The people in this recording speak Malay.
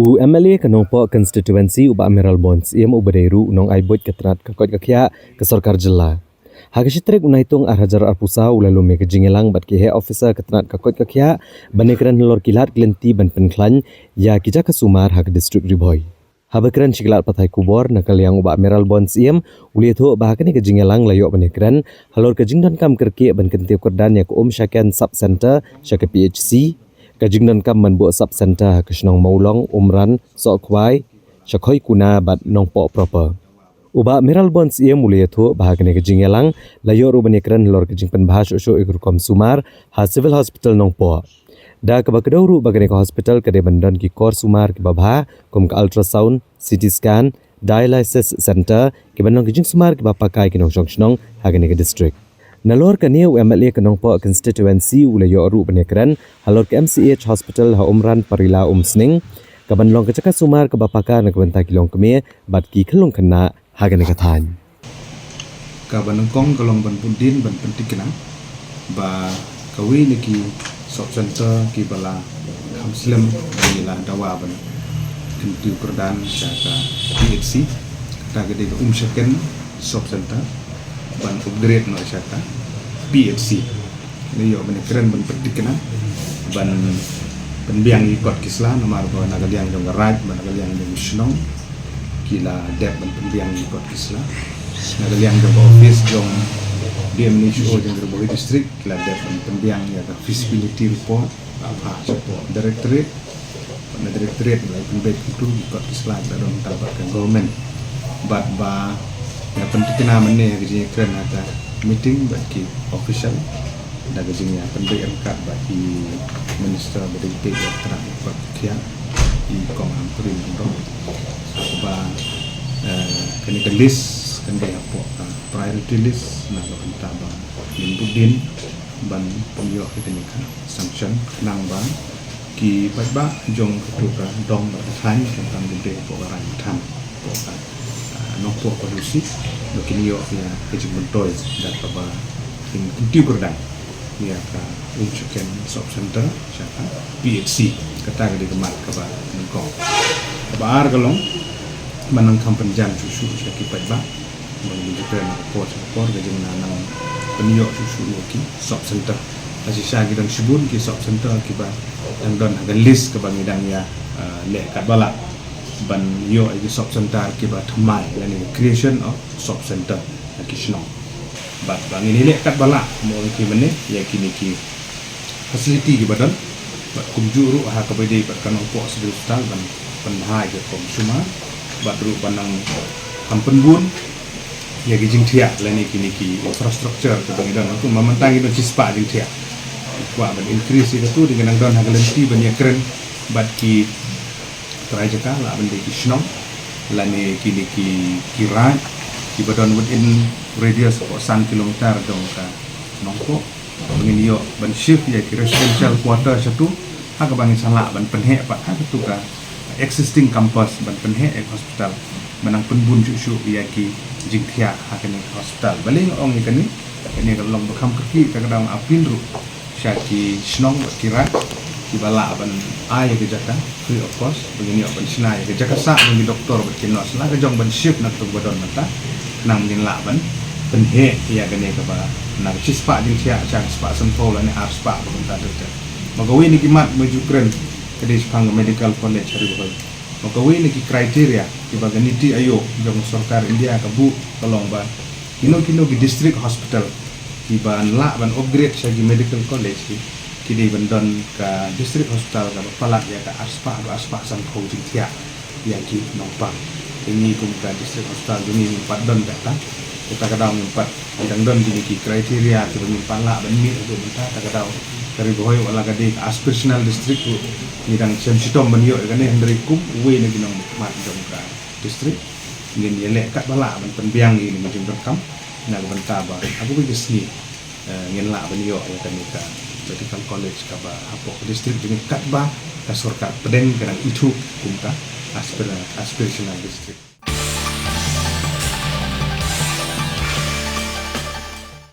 MLA kanongpo constituency uba Amiral Bonds iam ubadairu unong aibot ketrat kakot kakya ke Sorkar Jela. Hagasitrik unaitung arhajar arpusa ulalume kejingelang bat kihe officer ketrat kakot kakya banekran lor kilat glenti ban penklan ya kija kasumar hak district riboy. Habakran shiklat patai kubor nakal yang uba Amiral Bonds iam uliatho bahakani kejingelang layok banekran halor kejingdan kam kerki ban kentiap kerdan ya ke Syakan Sub Center Syaka PHC Kajingdan kam manbuat sub center kesenong maulong umran sokwai syakoi kuna bat nongpo proper. Uba Amiral Bonds ia mulai tu bahagane kajingelang layo ru banekran lor kajing penbahas usyo ikur sumar ha civil hospital nongpo. Da kabakadau ru bagane ke hospital kade bandan ki kor sumar ki babha kom ke ultrasound, CT scan, dialysis center ki bandang kajing sumar ki bapakai ki nong senong hagane ke district. Nalor kania MLA kanongpo constituency ulayo ru banekran halor ke MCH hospital ha umran parila sning kabanlong kecaka sumar ke bapaka na kabanta kilong keme bat ki kelong kena hagane kathan kabanengkong kalong ban pundin ban pentikna ba kawi niki sub center ki bala hamslam bila dawa ban kentu kerdan jaka PHC kagede Syakan sub center ban upgrade no syaka PHC ni yo banekran ban pentikna ban penbiang ikot kisla nomor ba nagaliang jong garaj ban nagaliang jong snong kila dep ban penbiang ikot kisla nagaliang jong office jong DMNHO jong Gerbohi district kila dep ban penbiang ya feasibility report apa support directorate ban directorate lai penbet itu ikot kisla dalam tabakan government bat ba ya pentikna mene giji kren ada meeting bagi official da giji ya penbet angkat bagi minister berdetik ya terang kia di kong ampuri ndo ba kini ke list kende apa priority list na lo anta ba limpudin ban pemio kitani ka sanction nang ba ki ba jong ketuka dong ba than tentang gede po ran tham po ka nokpo produksi do kini yo ya kejing bentoy dan ba in tiukur dan ya ka Syakan sub center syaka PHC kata gede kemat ka ba nengkong ba ar galong manang kampen jam susu syaki ba bagi juga report gejing nanang penyo susu ki sub center asi syaki dan subun ki sub center ki ba dan don haga list ke bangidang ya le kat bala ban yo iki sub center ki ba thamai lani creation of sub center ki snong bat bang ini le kat bala mo ki mene ya kini ki facility ki badan bat kumjuru ha ka bede bat kanong po hospital ban penhai ke konsuma bat ru banang kampen bun ya ki jing thia lani kini ki infrastructure ke bangidang tu mamantangi ban cispa jing thia wa ban increase itu dengan don ha galenti ban ya keren bat ki Trajaka lah benda kisnong lani kini kirai ki badon within radius of 1 kilometer dong ka nongko bangin yo ban shift ya ki residential quarter satu ha ka bangin sala ban penhe pa ha tu ka existing campus ban penhe hospital manang penbun susu ya ki jingthia ha kan hospital baling ong ikani ini kalau bekam kerki kadang apin ru syaki snong kirai kibala ban ai ke jaka free of cost begini ban sinai ke jaka sa bagi doktor berkinos lah ke jong ban shift nak tu badon mata nang din la ban penhe ya gane ke ba na cispa din sia chang spa sempol ni ar spa bentar dokter magawi ni kimat menuju kren ke di Sepang Medical College hari boy magawi ni kriteria ki baganiti ayo jong Sorkar India ke bu tolong ba kino ki district hospital ki ban la ban upgrade sagi medical college kini bendon ke district hospital ke palak ya ke aspa san kau jingtia ya ki nompang ini kum ke district hospital ini 4 don data kita kadang 4 kadang don gini ki kriteria ki palak ben mi untuk minta kadang dari boy wala gade aspirational district ni dang sem sitom ben yo kan dari kum we ni ginong mat dong ka district ngin yele kat bala ben penbiang ini macam rekam na benta ba aku bi gesni ngin la ben yo ya kan ka Medical College ka ba hapo district ini kat ba ka Sorkar pedeng kana itu kumka aspirational district